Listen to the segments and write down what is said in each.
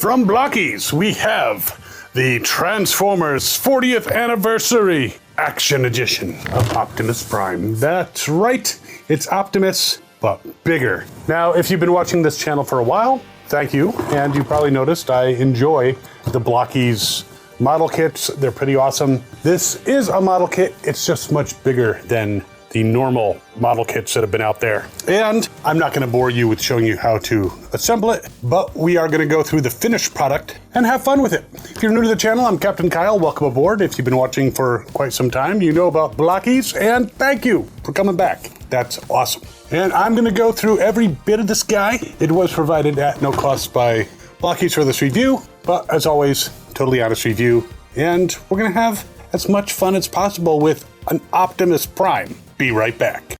From Blokees, we have the Transformers 40th Anniversary Action Edition of Optimus Prime. That's right, it's Optimus, but bigger. Now, if you've been watching this channel for a while, thank you, and you probably noticed I enjoy the Blokees model kits. They're pretty awesome. This is a model kit, it's just much bigger than the normal model kits that have been out there. And I'm not gonna bore you with showing you how to assemble it, but we are gonna go through the finished product and have fun with it. If you're new to the channel, I'm Captain Kyle, welcome aboard. If you've been watching for quite some time, you know about Blokees, and thank you for coming back. That's awesome. And I'm gonna go through every bit of this guy. It was provided at no cost by Blokees for this review, but as always, totally honest review. And we're gonna have as much fun as possible with an Optimus Prime. Be right back.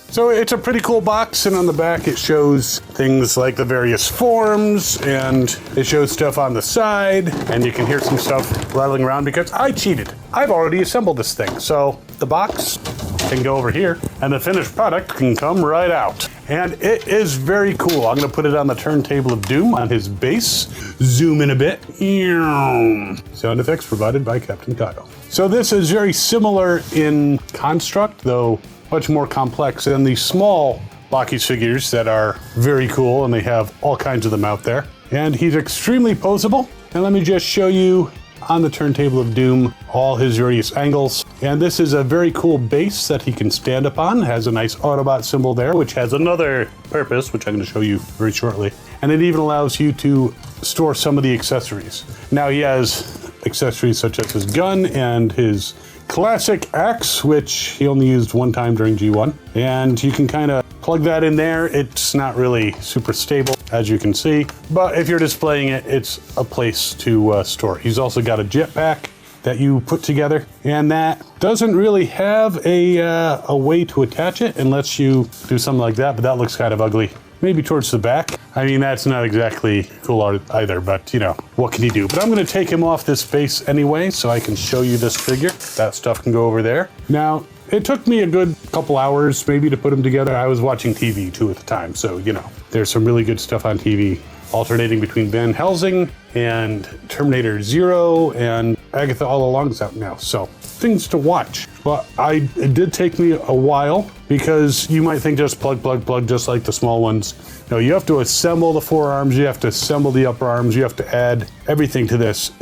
So it's a pretty cool box, and on the back it shows things like the various forms, and it shows stuff on the side, and you can hear some stuff rattling around because I cheated. I've already assembled this thing, so the box can go over here, and the finished product can come right out. And it is very cool. I'm gonna put it on the turntable of doom on his base. Zoom in a bit. Sound effects provided by Captain Kyle. So this is very similar in construct, though much more complex than the small Blokees figures that are very cool, and they have all kinds of them out there. And he's extremely posable. And let me just show you on the turntable of doom all his various angles. And this is a very cool base that he can stand up on. It has a nice Autobot symbol there, which has another purpose, which I'm going to show you very shortly. And it even allows you to store some of the accessories. Now he has accessories such as his gun and his classic axe, which he only used one time during G1. And you can kind of plug that in there. It's not really super stable, as you can see, but if you're displaying it, it's a place to store. He's also got a jetpack that you put together, and that doesn't really have a way to attach it and lets you do something like that, but that looks kind of ugly. Maybe towards the back. I mean, that's not exactly cool art either, but you know, what can you do? But I'm gonna take him off this base anyway, so I can show you this figure. That stuff can go over there. Now, it took me a good couple hours maybe to put him together. I was watching TV too at the time, so you know, there's some really good stuff on TV, alternating between Van Helsing and Terminator Zero, and Agatha All Along's out now, so things to watch. But it did take me a while, because you might think just plug, plug, plug, just like the small ones. No, you have to assemble the forearms, you have to assemble the upper arms, you have to add everything to this.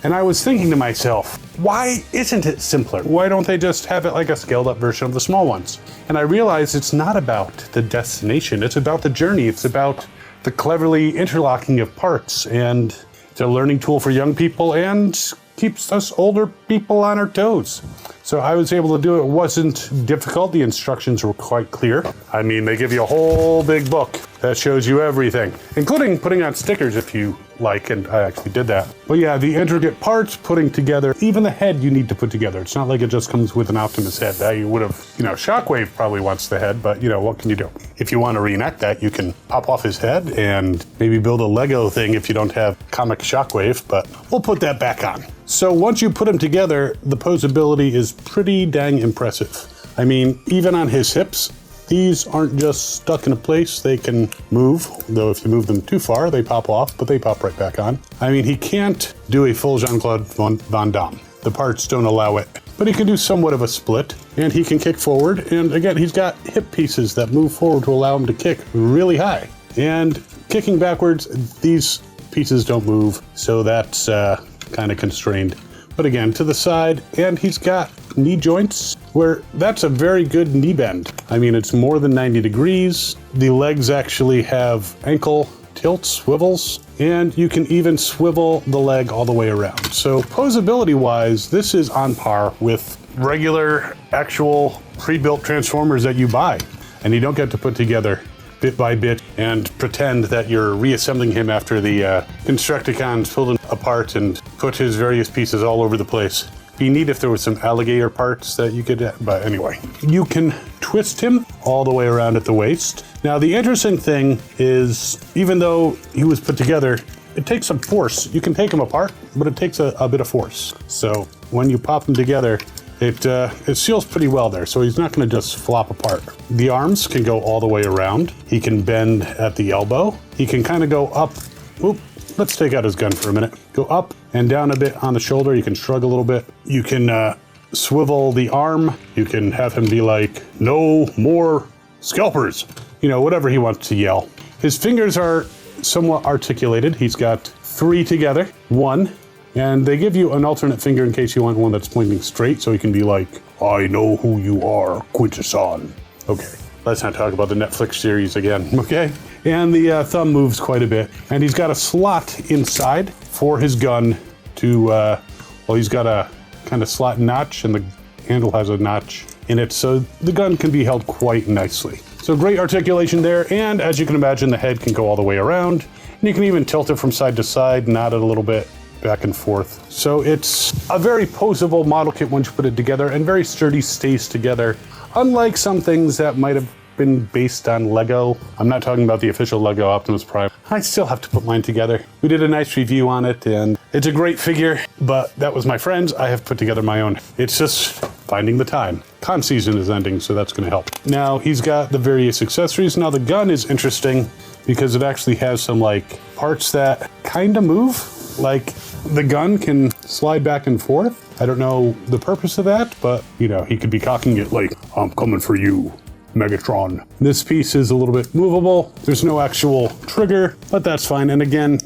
And I was thinking to myself, why isn't it simpler? Why don't they just have it like a scaled up version of the small ones? And I realized it's not about the destination, it's about the journey, it's about the cleverly interlocking of parts, and it's a learning tool for young people and keeps us older people on our toes. So I was able to do it. It wasn't difficult. The instructions were quite clear. I mean, they give you a whole big book that shows you everything, including putting on stickers if you like, and I actually did that. But yeah, the intricate parts, putting together, even the head you need to put together. It's not like it just comes with an Optimus head. That you would have, you know, Shockwave probably wants the head, but you know, what can you do? If you want to reenact that, you can pop off his head and maybe build a Lego thing if you don't have comic Shockwave, but we'll put that back on. So once you put them together, the posability is pretty dang impressive. I mean, even on his hips, these aren't just stuck in a place, they can move, though if you move them too far, they pop off, but they pop right back on. I mean, he can't do a full Jean-Claude Van Damme. The parts don't allow it, but he can do somewhat of a split, and he can kick forward, and again, he's got hip pieces that move forward to allow him to kick really high. And kicking backwards, these pieces don't move, so that's kind of constrained. But again, to the side, and he's got knee joints where that's a very good knee bend. I mean, it's more than 90 degrees. The legs actually have ankle tilt swivels, and you can even swivel the leg all the way around. So posability wise, this is on par with regular actual pre-built Transformers that you buy, and you don't get to put together bit by bit and pretend that you're reassembling him after the Constructicons pulled him apart and put his various pieces all over the place. Be neat if there was some alligator parts that you could, but anyway. You can twist him all the way around at the waist. Now the interesting thing is, even though he was put together, it takes some force. You can take him apart, but it takes a bit of force. So when you pop them together, it seals pretty well there, so he's not going to just flop apart. The arms can go all the way around. He can bend at the elbow. He can kind of go up. Oop, let's take out his gun for a minute. Go up and down a bit on the shoulder. You can shrug a little bit. You can swivel the arm. You can have him be like, no more scalpers. You know, whatever he wants to yell. His fingers are somewhat articulated. He's got 3 together, 1. And they give you an alternate finger in case you want one that's pointing straight, so he can be like, I know who you are, Quintesson. Okay, let's not talk about the Netflix series again, okay? And the thumb moves quite a bit. And he's got a slot inside for his gun to, well, he's got a kind of slot notch, and the handle has a notch in it, so the gun can be held quite nicely. So great articulation there, and as you can imagine, the head can go all the way around, and you can even tilt it from side to side, nod it a little bit, back and forth. So it's a very posable model kit once you put it together, and very sturdy, stays together. Unlike some things that might have been based on Lego. I'm not talking about the official Lego Optimus Prime. I still have to put mine together. We did a nice review on it, and it's a great figure, but that was my friend's. I have put together my own. It's just finding the time. Con season is ending, so that's going to help. Now, he's got the various accessories. Now, the gun is interesting because it actually has some, like, parts that kind of move. Like, the gun can slide back and forth. I don't know the purpose of that, but, you know, he could be cocking it like, I'm coming for you, Megatron. This piece is a little bit movable. There's no actual trigger, but that's fine. And again,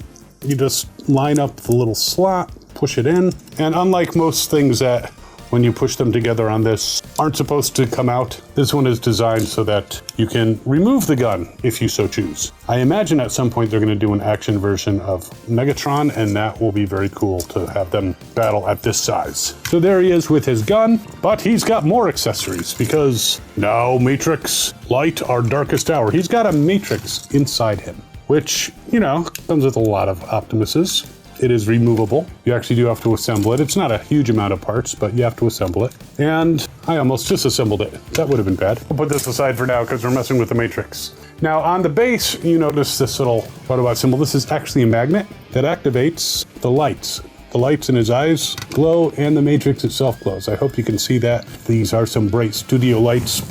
you just line up the little slot, push it in. And unlike most things that, when you push them together on this, aren't supposed to come out, this one is designed so that you can remove the gun if you so choose. I imagine at some point they're going to do an action version of Megatron, and that will be very cool to have them battle at this size. So there he is with his gun, but he's got more accessories because now Matrix Light, our darkest hour. He's got a Matrix inside him, which, you know, comes with a lot of Optimuses. It is removable. You actually do have to assemble it. It's not a huge amount of parts, but you have to assemble it. And I almost disassembled it. That would have been bad. I'll put this aside for now because we're messing with the Matrix. Now on the base, you notice this little Autobot symbol. This is actually a magnet that activates the lights. The lights in his eyes glow and the Matrix itself glows. I hope you can see that. These are some bright studio lights,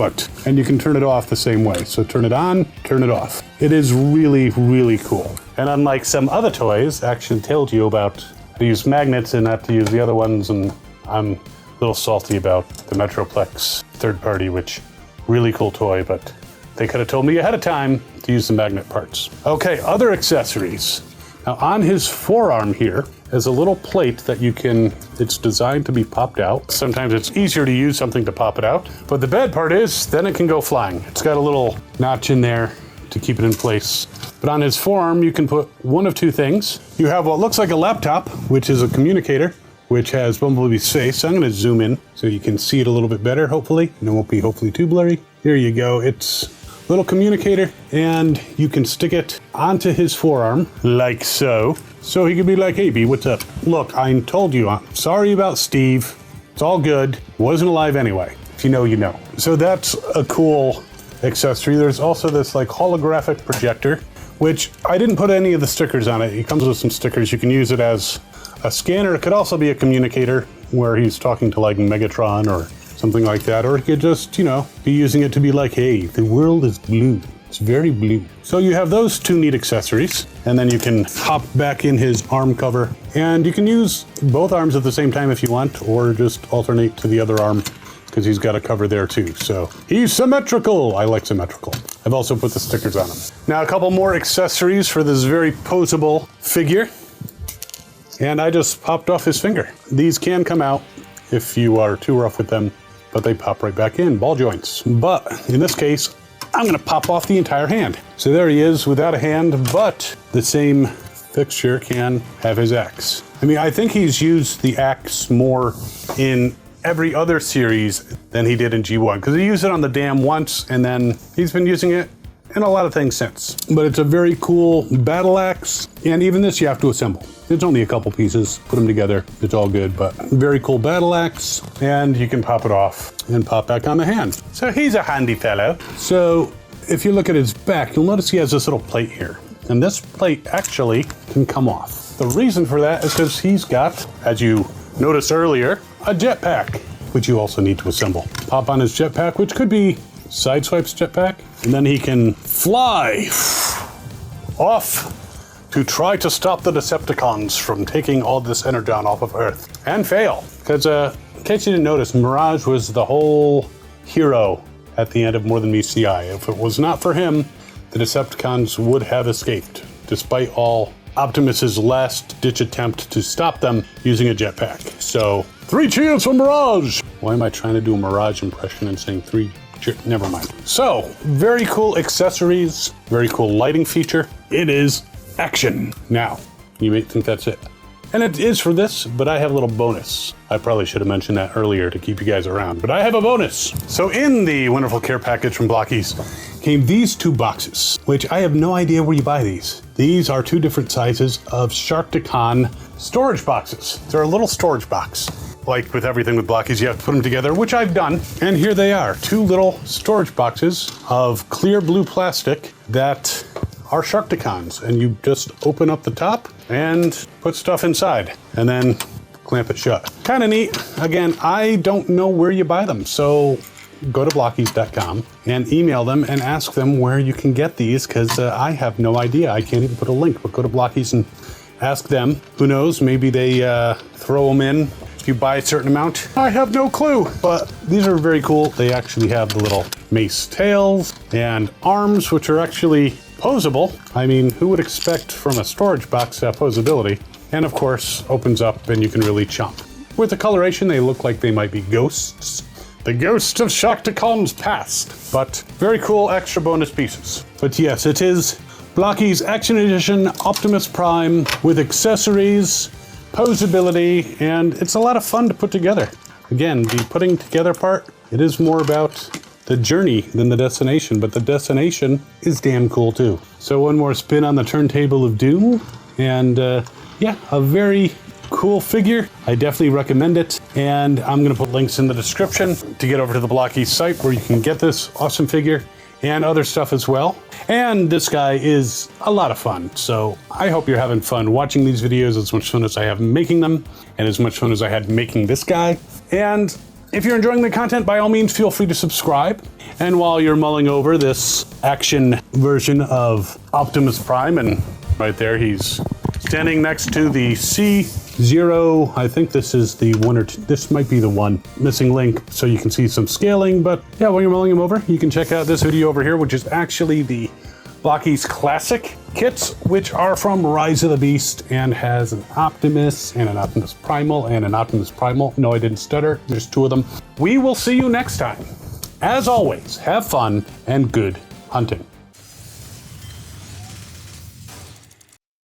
and you can turn it off the same way. So turn it on, turn it off. It is really, really cool. And unlike some other toys, actually told you about how to use magnets and not to use the other ones, and I'm a little salty about the Metroplex third party, which really cool toy, but they could have told me ahead of time to use the magnet parts. Okay, other accessories. Now on his forearm here is a little plate that you can, it's designed to be popped out. Sometimes it's easier to use something to pop it out, but the bad part is then it can go flying. It's got a little notch in there to keep it in place. But on his forearm, you can put one of two things. You have what looks like a laptop, which is a communicator, which has Bumblebee's face. I'm going to zoom in so you can see it a little bit better, hopefully. And it won't be hopefully too blurry. Here you go. It's a little communicator, and you can stick it onto his forearm, like so. So he could be like, hey, B, what's up? Look, I told you, I'm sorry about Steve. It's all good. Wasn't alive anyway. If you know, you know. So that's a cool accessory. There's also this like holographic projector, which I didn't put any of the stickers on it. It comes with some stickers. You can use it as a scanner. It could also be a communicator where he's talking to like Megatron or something like that. Or he could just, you know, be using it to be like, hey, the world is blue. It's very blue. So you have those two neat accessories, and then you can hop back in his arm cover, and you can use both arms at the same time if you want, or just alternate to the other arm, because he's got a cover there too. So he's symmetrical. I like symmetrical. I've also put the stickers on him. Now a couple more accessories for this very posable figure. And I just popped off his finger. These can come out if you are too rough with them, but they pop right back in, ball joints. But in this case, I'm gonna pop off the entire hand. So there he is without a hand, but the same fixture can have his axe. I mean, I think he's used the axe more in every other series than he did in G1, because he used it on the dam once, and then he's been using it in a lot of things since. But it's a very cool battle axe, and even this you have to assemble. It's only a couple pieces, put them together, it's all good, but very cool battle axe, and you can pop it off and pop back on the hand. So he's a handy fellow. So if you look at his back, you'll notice he has this little plate here, and this plate actually can come off. The reason for that is because he's got, as you noticed earlier, a jetpack. which you also need to assemble. Pop on his jetpack, which could be Sideswipe's jetpack, and then he can fly off to try to stop the Decepticons from taking all this energon off of Earth. And fail, because in case you didn't notice, Mirage was the whole hero at the end of More Than Me CI. If it was not for him, the Decepticons would have escaped, despite all Optimus's last-ditch attempt to stop them using a jetpack. So, 3 cheers for Mirage! Why am I trying to do a Mirage impression and saying 3 cheers? Never mind. So, very cool accessories, very cool lighting feature. It is action. Now, you may think that's it. And it is for this, but I have a little bonus. I probably should have mentioned that earlier to keep you guys around, but I have a bonus. So in the wonderful care package from Blokees came these 2 boxes, which I have no idea where you buy these. These are 2 different sizes of Sharkticon storage boxes. They're a little storage box. Like with everything with Blokees, you have to put them together, which I've done. And here they are, 2 little storage boxes of clear blue plastic that are Sharkticons, and you just open up the top and put stuff inside and then clamp it shut. Kind of neat. Again, I don't know where you buy them, so go to blokees.com and email them and ask them where you can get these, because I have no idea. I can't even put a link, but go to Blokees and ask them. Who knows, maybe they throw them in if you buy a certain amount. I have no clue, but these are very cool. They actually have the little mace tails and arms, which are actually posable. I mean, who would expect from a storage box posability? And of course, opens up and you can really chomp. With the coloration, they look like they might be ghosts. The ghost of Sharkticon's past. But very cool extra bonus pieces. But yes, it is Blokees Action Edition Optimus Prime with accessories, posability, and it's a lot of fun to put together. Again, the putting together part, it is more about the journey than the destination, but the destination is damn cool too. So one more spin on the turntable of doom, and yeah, a very cool figure. I definitely recommend it, and I'm gonna put links in the description to get over to the Blokees site where you can get this awesome figure and other stuff as well. And this guy is a lot of fun, so I hope you're having fun watching these videos, as much fun as I have making them, and as much fun as I had making this guy. And if you're enjoying the content, by all means, feel free to subscribe. And while you're mulling over this action version of Optimus Prime, and right there he's standing next to the C0, I think this is the 1 or 2, this might be the 1 missing link, so you can see some scaling. But yeah, while you're mulling him over, you can check out this video over here, which is actually the Blokees Classic kits, which are from Rise of the Beast, and has an Optimus and an Optimus Primal and an Optimus Primal. No, I didn't stutter. There's 2 of them. We will see you next time. As always, have fun and good hunting.